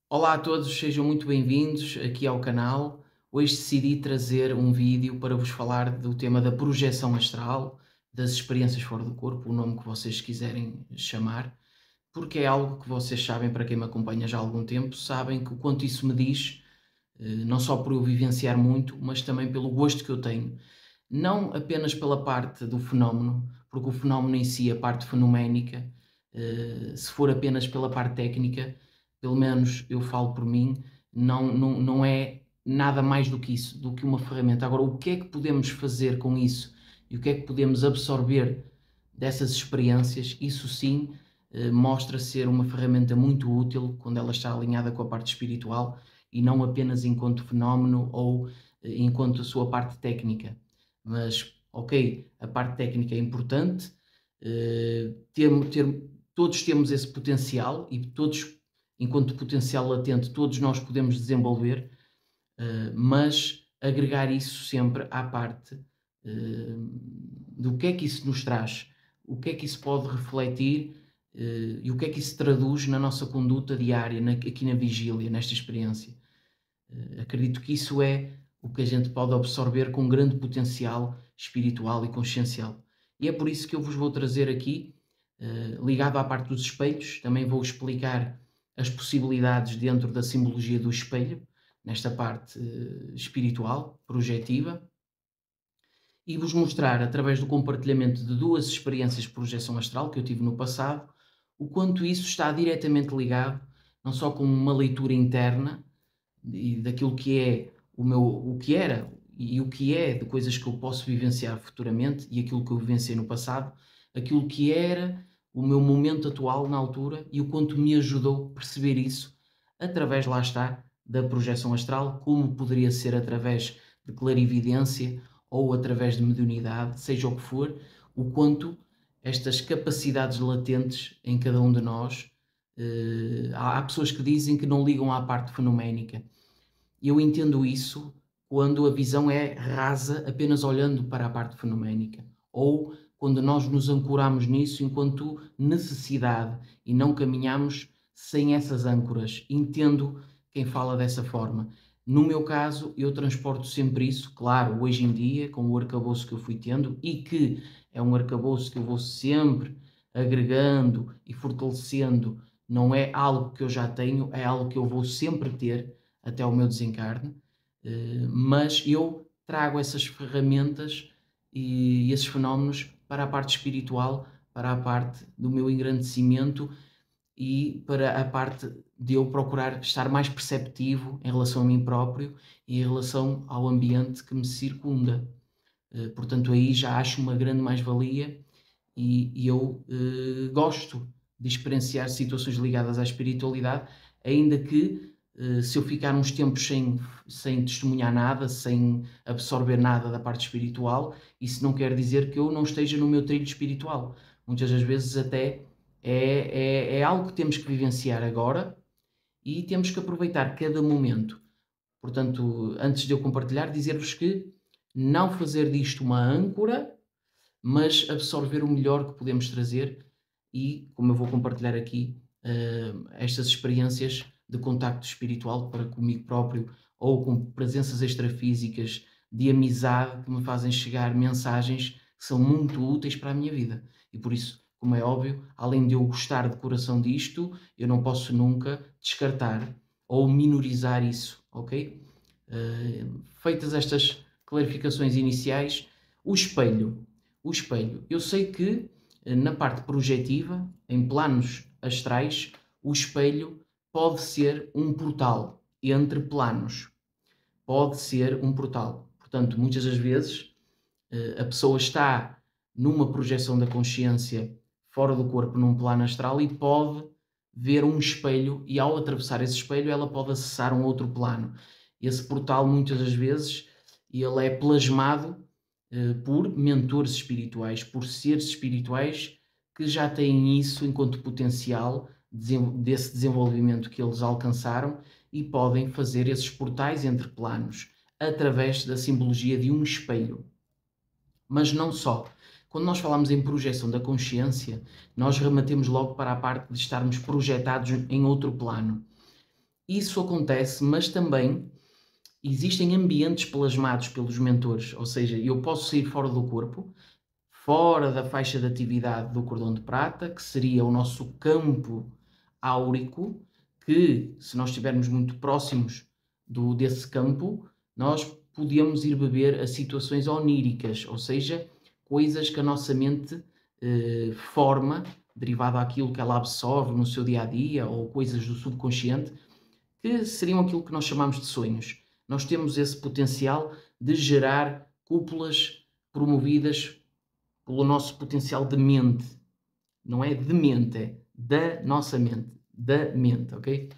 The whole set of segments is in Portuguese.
Olá a todos, sejam muito bem-vindos aqui ao canal. Hoje decidi trazer um vídeo para vos falar do tema da projeção astral, das experiências fora do corpo, o nome que vocês quiserem chamar, porque é algo que vocês sabem, para quem me acompanha já há algum tempo, sabem que o quanto isso me diz, não só por eu vivenciar muito, mas também pelo gosto que eu tenho. Não apenas pela parte do fenómeno, porque o fenómeno em si, a parte fenoménica, se for apenas pela parte técnica, pelo menos eu falo por mim, não é nada mais do que isso, do que uma ferramenta. Agora, o que é que podemos fazer com isso e o que é que podemos absorver dessas experiências, isso sim mostra ser uma ferramenta muito útil quando ela está alinhada com a parte espiritual e não apenas enquanto fenómeno ou enquanto a sua parte técnica. Mas, ok, a parte técnica é importante, todos temos esse potencial e todos, enquanto potencial latente, todos nós podemos desenvolver, mas agregar isso sempre à parte do que é que isso nos traz, o que é que isso pode refletir e o que é que isso traduz na nossa conduta diária, aqui na vigília, nesta experiência. Acredito que isso é o que a gente pode absorver com grande potencial espiritual e consciencial. E é por isso que eu vos vou trazer aqui, ligado à parte dos espelhos, também vou explicar as possibilidades dentro da simbologia do espelho, nesta parte espiritual, projetiva, e vos mostrar, através do compartilhamento de duas experiências de projeção astral que eu tive no passado, o quanto isso está diretamente ligado, não só com uma leitura interna, e daquilo que é o que era e o que é de coisas que eu posso vivenciar futuramente e aquilo que eu vivenciei no passado, aquilo que era o meu momento atual na altura e o quanto me ajudou a perceber isso através, lá está, da projeção astral, como poderia ser através de clarividência ou através de mediunidade, seja o que for, o quanto estas capacidades latentes em cada um de nós, há pessoas que dizem que não ligam à parte fenoménica. Eu entendo isso quando a visão é rasa, apenas olhando para a parte fenoménica, ou quando nós nos ancoramos nisso enquanto necessidade e não caminhamos sem essas âncoras. Entendo quem fala dessa forma. No meu caso, eu transporto sempre isso, claro, hoje em dia, com o arcabouço que eu fui tendo e que é um arcabouço que eu vou sempre agregando e fortalecendo, não é algo que eu já tenho, é algo que eu vou sempre ter até ao meu desencarne, mas eu trago essas ferramentas e esses fenómenos para a parte espiritual, para a parte do meu engrandecimento e para a parte de eu procurar estar mais perceptivo em relação a mim próprio e em relação ao ambiente que me circunda. Portanto, aí já acho uma grande mais-valia e eu gosto de experienciar situações ligadas à espiritualidade, ainda que se eu ficar uns tempos sem testemunhar nada, sem absorver nada da parte espiritual, isso não quer dizer que eu não esteja no meu trilho espiritual. Muitas das vezes até é algo que temos que vivenciar agora e temos que aproveitar cada momento. Portanto, antes de eu compartilhar, dizer-vos que não fazer disto uma âncora, mas absorver o melhor que podemos trazer e, como eu vou compartilhar aqui, estas experiências de contacto espiritual para comigo próprio ou com presenças extrafísicas de amizade que me fazem chegar mensagens que são muito úteis para a minha vida. E por isso, como é óbvio, além de eu gostar de coração disto, eu não posso nunca descartar ou minorizar isso, ok? Feitas estas clarificações iniciais, o espelho. O espelho. Eu sei que na parte projetiva, em planos astrais, o espelho pode ser um portal entre planos. Pode ser um portal. Portanto, muitas das vezes a pessoa está numa projeção da consciência fora do corpo, num plano astral, e pode ver um espelho, e ao atravessar esse espelho ela pode acessar um outro plano. Esse portal, muitas das vezes, ele é plasmado por mentores espirituais, por seres espirituais que já têm isso enquanto potencial desse desenvolvimento que eles alcançaram e podem fazer esses portais entre planos através da simbologia de um espelho. Mas não só. Quando nós falamos em projeção da consciência, nós rematemos logo para a parte de estarmos projetados em outro plano. isso acontece, mas também existem ambientes plasmados pelos mentores, ou seja, eu posso sair fora do corpo, fora da faixa de atividade do cordão de prata, que seria o nosso campo áurico, que se nós estivermos muito próximos desse campo, nós podemos ir beber a situações oníricas, ou seja, coisas que a nossa mente forma, derivado àquilo que ela absorve no seu dia a dia, ou coisas do subconsciente, que seriam aquilo que nós chamamos de sonhos. Nós temos esse potencial de gerar cúpulas promovidas pelo nosso potencial de mente. Não é de mente, é da nossa mente. Da mente, ok?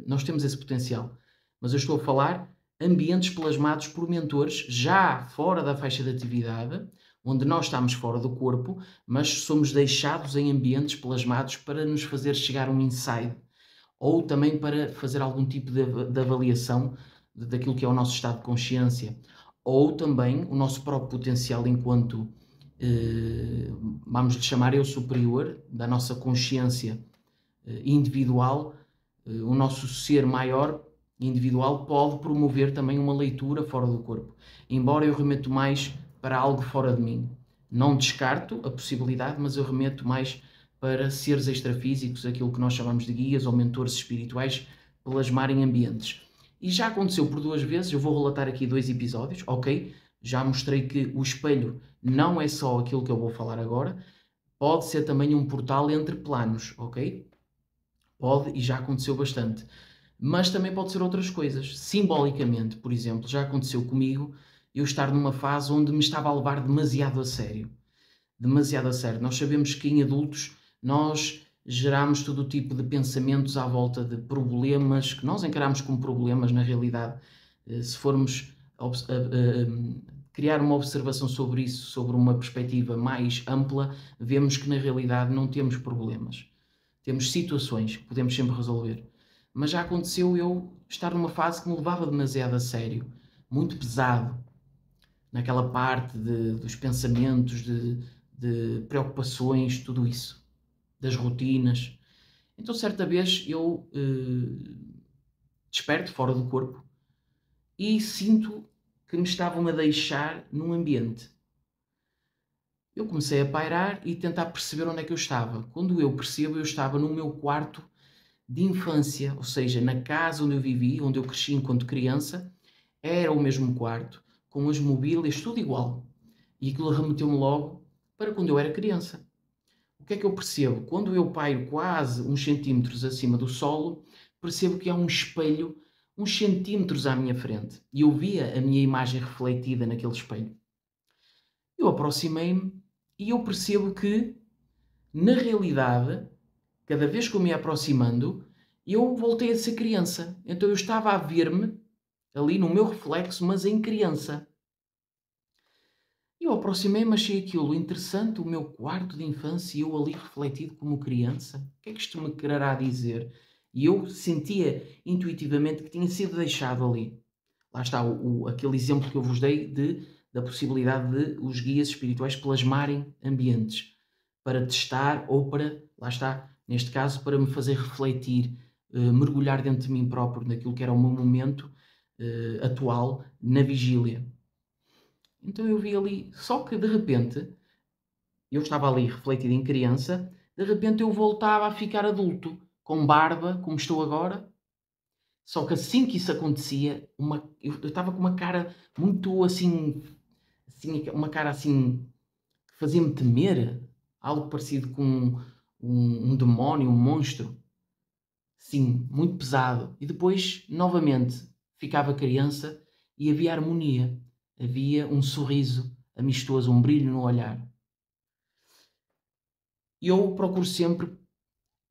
Nós temos esse potencial. Mas eu estou a falar ambientes plasmados por mentores já fora da faixa de atividade, onde nós estamos fora do corpo, mas somos deixados em ambientes plasmados para nos fazer chegar um insight, ou também para fazer algum tipo de avaliação daquilo que é o nosso estado de consciência, ou também o nosso próprio potencial enquanto, vamos lhe chamar eu superior, da nossa consciência individual, o nosso ser maior individual pode promover também uma leitura fora do corpo, embora eu remeto mais para algo fora de mim. Não descarto a possibilidade, mas eu remeto mais para seres extrafísicos, aquilo que nós chamamos de guias ou mentores espirituais, plasmarem ambientes. E já aconteceu por 2 vezes, eu vou relatar aqui 2 episódios, ok? Já mostrei que o espelho não é só aquilo que eu vou falar agora, pode ser também um portal entre planos, ok? Pode, e já aconteceu bastante. Mas também pode ser outras coisas. Simbolicamente, por exemplo, já aconteceu comigo eu estar numa fase onde me estava a levar demasiado a sério. Demasiado a sério. Nós sabemos que em adultos nós geramos todo o tipo de pensamentos à volta de problemas que nós encaramos como problemas na realidade. Se formos criar uma observação sobre isso, sobre uma perspectiva mais ampla, vemos que na realidade não temos problemas. Temos situações que podemos sempre resolver. Mas já aconteceu eu estar numa fase que me levava demasiado a sério, muito pesado, naquela parte dos pensamentos, de preocupações, tudo isso, das rotinas. Então, certa vez eu desperto fora do corpo e sinto que me estavam a deixar num ambiente. Eu comecei a pairar e tentar perceber onde é que eu estava. Quando eu percebo, eu estava no meu quarto de infância, ou seja, na casa onde eu vivi, onde eu cresci enquanto criança, era o mesmo quarto, com as mobílias, tudo igual. E aquilo remeteu-me logo para quando eu era criança. O que é que eu percebo? Quando eu pairo quase uns centímetros acima do solo, percebo que há um espelho uns centímetros à minha frente. E eu via a minha imagem refletida naquele espelho. Eu aproximei-me e eu percebo que, na realidade, cada vez que eu me ia aproximando, eu voltei a ser criança. Então eu estava a ver-me ali no meu reflexo, mas em criança. Eu aproximei-me, achei aquilo interessante, o meu quarto de infância e eu ali refletido como criança. O que é que isto me quererá dizer? E eu sentia intuitivamente que tinha sido deixado ali. Lá está aquele exemplo que eu vos dei da possibilidade de os guias espirituais plasmarem ambientes para testar ou para, lá está, neste caso, para me fazer refletir, mergulhar dentro de mim próprio, naquilo que era o meu momento atual, na vigília. Então eu vi ali, só que de repente, eu estava ali refletido em criança, de repente eu voltava a ficar adulto, com barba, como estou agora. Só que assim que isso acontecia, eu estava com uma cara muito assim, uma cara assim, que fazia-me temer, algo parecido com um demónio, um monstro. Sim, muito pesado. E depois, novamente, ficava criança e havia harmonia. Havia um sorriso amistoso, um brilho no olhar. E eu procuro sempre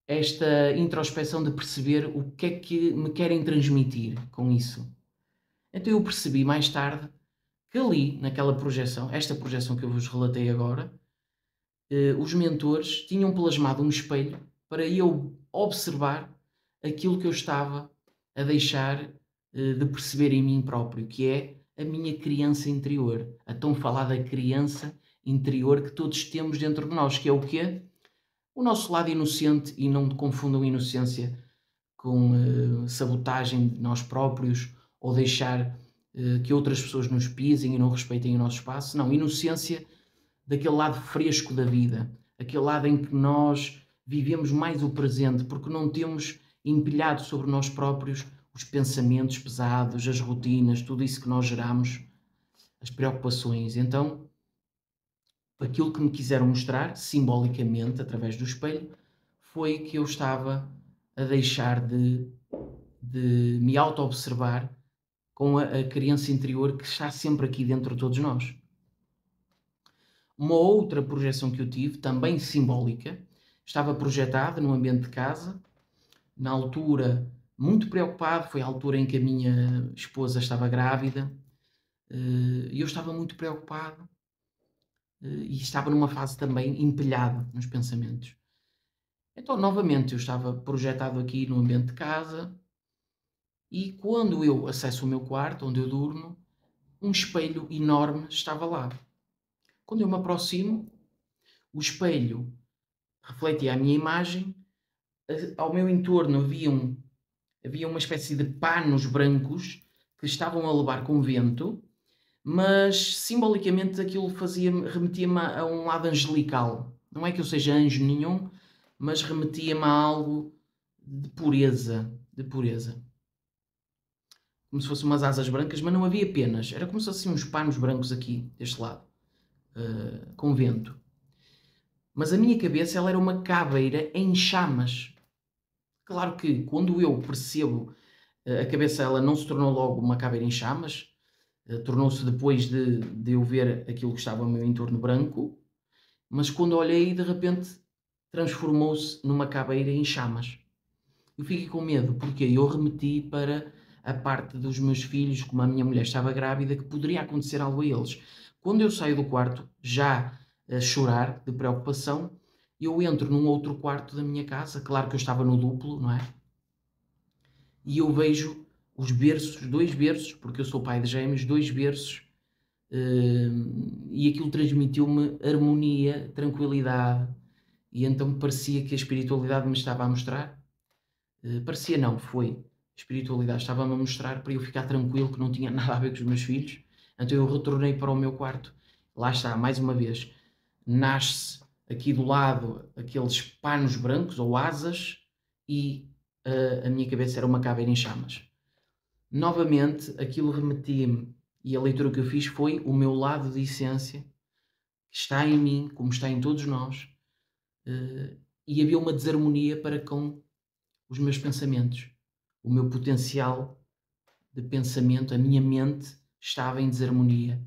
esta introspeção de perceber o que é que me querem transmitir com isso. Então eu percebi mais tarde que ali, naquela projeção, esta projeção que eu vos relatei agora, os mentores tinham plasmado um espelho para eu observar aquilo que eu estava a deixar de perceber em mim próprio, que é a minha criança interior, a tão falada criança interior que todos temos dentro de nós, que é o quê? O nosso lado inocente, e não confundam inocência sabotagem de nós próprios ou deixar que outras pessoas nos pisem e não respeitem o nosso espaço. Não, inocência daquele lado fresco da vida, aquele lado em que nós vivemos mais o presente, porque não temos empilhado sobre nós próprios os pensamentos pesados, as rotinas, tudo isso que nós geramos, as preocupações. Então, aquilo que me quiseram mostrar, simbolicamente, através do espelho, foi que eu estava a deixar de me auto-observar com a criança interior que está sempre aqui dentro de todos nós. Uma outra projeção que eu tive, também simbólica, estava projetada no ambiente de casa, na altura muito preocupado, foi a altura em que a minha esposa estava grávida, e eu estava muito preocupado, e estava numa fase também empilhada nos pensamentos. Então, novamente, eu estava projetado aqui no ambiente de casa, e quando eu acesso o meu quarto, onde eu durmo, um espelho enorme estava lá. Quando eu me aproximo, o espelho refletia a minha imagem, ao meu entorno havia uma espécie de panos brancos que estavam a levar com vento, mas simbolicamente aquilo remetia-me a um lado angelical. Não é que eu seja anjo nenhum, mas remetia-me a algo de pureza, de pureza. Como se fossem umas asas brancas, mas não havia penas. Era como se fossem uns panos brancos aqui, deste lado, com vento. Mas a minha cabeça, ela era uma caveira em chamas. Claro que quando eu percebo, a cabeça ela não se tornou logo uma caveira em chamas, tornou-se depois de eu ver aquilo que estava ao meu entorno branco, mas quando olhei, de repente, transformou-se numa caveira em chamas. Eu fiquei com medo, porque eu remeti para a parte dos meus filhos, como a minha mulher estava grávida, que poderia acontecer algo a eles. Quando eu saio do quarto, já a chorar de preocupação, eu entro num outro quarto da minha casa, claro que eu estava no duplo, não é? E eu vejo os berços, 2 berços, porque eu sou pai de gêmeos, 2 berços, e aquilo transmitiu-me harmonia, tranquilidade, e então parecia que a espiritualidade me estava a mostrar, parecia não, foi, a espiritualidade estava-me a mostrar para eu ficar tranquilo, que não tinha nada a ver com os meus filhos. Então eu retornei para o meu quarto, lá está, mais uma vez, nasce aqui do lado aqueles panos brancos ou asas e a minha cabeça era uma caveira em chamas. Novamente, aquilo remetia-me, e a leitura que eu fiz foi o meu lado de essência, que está em mim, como está em todos nós, e havia uma desarmonia para com os meus pensamentos. O meu potencial de pensamento, a minha mente, estava em desarmonia.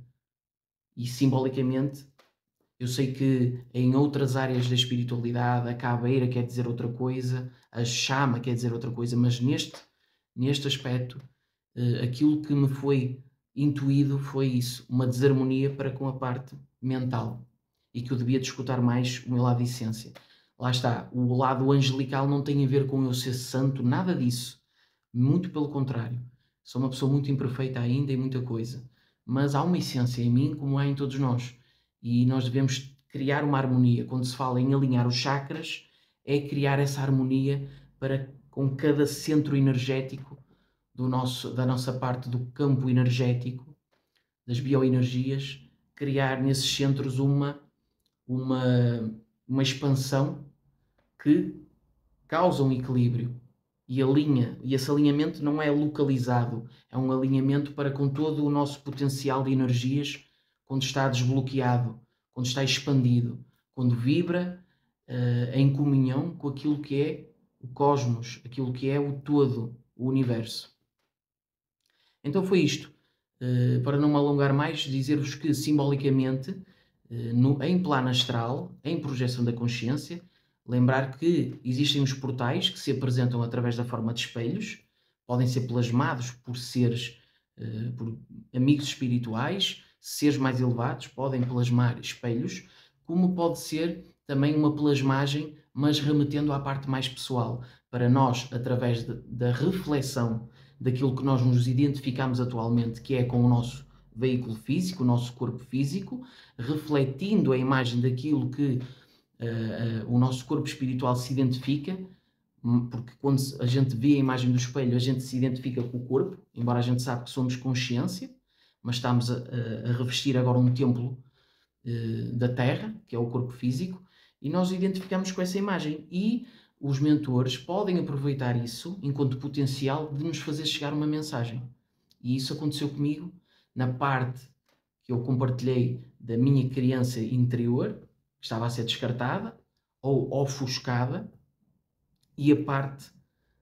E simbolicamente, eu sei que em outras áreas da espiritualidade, a caveira quer dizer outra coisa, a chama quer dizer outra coisa, mas neste aspecto, aquilo que me foi intuído foi isso, uma desarmonia para com a parte mental, e que eu devia de escutar mais o meu lado de essência. Lá está, o lado angelical não tem a ver com eu ser santo, nada disso. Muito pelo contrário. Sou uma pessoa muito imperfeita ainda em muita coisa. Mas há uma essência em mim como há em todos nós. E nós devemos criar uma harmonia. Quando se fala em alinhar os chakras, é criar essa harmonia para com cada centro energético da nossa parte do campo energético, das bioenergias, criar nesses centros uma, uma expansão que causa um equilíbrio e alinha. E esse alinhamento não é localizado, é um alinhamento para com todo o nosso potencial de energias quando está desbloqueado, quando está expandido, quando vibra em comunhão com aquilo que é o cosmos, aquilo que é o todo, o universo. Então foi isto. Para não me alongar mais, dizer-vos que simbolicamente, em plano astral, em projeção da consciência, lembrar que existem os portais que se apresentam através da forma de espelhos, podem ser plasmados por seres, por amigos espirituais, seres mais elevados, podem plasmar espelhos, como pode ser também uma plasmagem, mas remetendo à parte mais pessoal, para nós, através da reflexão daquilo que nós nos identificamos atualmente, que é com o nosso veículo físico, o nosso corpo físico, refletindo a imagem daquilo que o nosso corpo espiritual se identifica, porque quando a gente vê a imagem do espelho, a gente se identifica com o corpo, embora a gente saiba que somos consciência, mas estamos a revestir agora um templo da Terra, que é o corpo físico, e nós identificamos com essa imagem. E os mentores podem aproveitar isso enquanto potencial de nos fazer chegar uma mensagem. E isso aconteceu comigo na parte que eu compartilhei da minha criança interior, que estava a ser descartada ou ofuscada, e a parte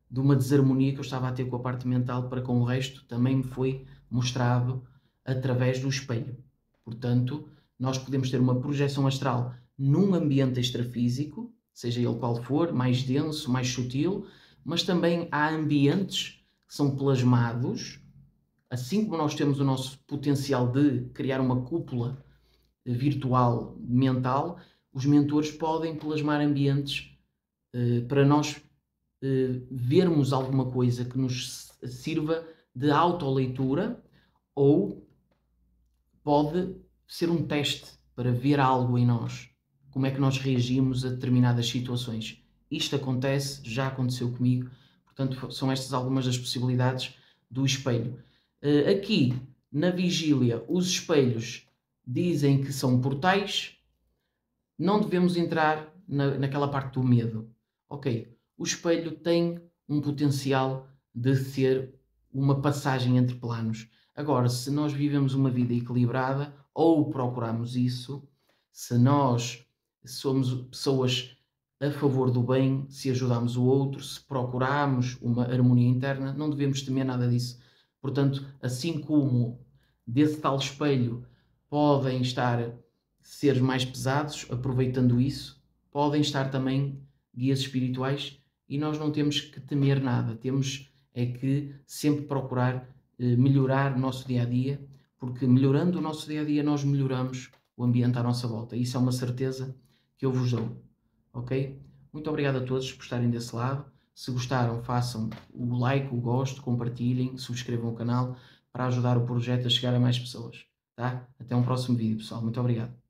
de uma desarmonia que eu estava a ter com a parte mental para com o resto também me foi mostrado através do espelho. Portanto, nós podemos ter uma projeção astral num ambiente extrafísico, seja ele qual for, mais denso, mais sutil, mas também há ambientes que são plasmados, assim como nós temos o nosso potencial de criar uma cúpula virtual mental, os mentores podem plasmar ambientes para nós vermos alguma coisa que nos sirva de autoleitura, ou pode ser um teste para ver algo em nós, como é que nós reagimos a determinadas situações. Isto acontece, já aconteceu comigo, portanto são estas algumas das possibilidades do espelho. Aqui na vigília, os espelhos dizem que são portais, não devemos entrar naquela parte do medo. Ok, o espelho tem um potencial de ser uma passagem entre planos. Agora, se nós vivemos uma vida equilibrada ou procuramos isso, se nós somos pessoas a favor do bem, se ajudamos o outro, se procuramos uma harmonia interna, não devemos temer nada disso. Portanto, assim como desse tal espelho podem estar seres mais pesados, aproveitando isso, podem estar também guias espirituais, e nós não temos que temer nada, temos é que sempre procurar melhorar o nosso dia-a-dia, porque melhorando o nosso dia-a-dia nós melhoramos o ambiente à nossa volta. Isso é uma certeza que eu vos dou, ok? Muito obrigado a todos por estarem desse lado. Se gostaram, façam o like, o gosto, compartilhem, subscrevam o canal para ajudar o projeto a chegar a mais pessoas, tá? Até um próximo vídeo, pessoal. Muito obrigado.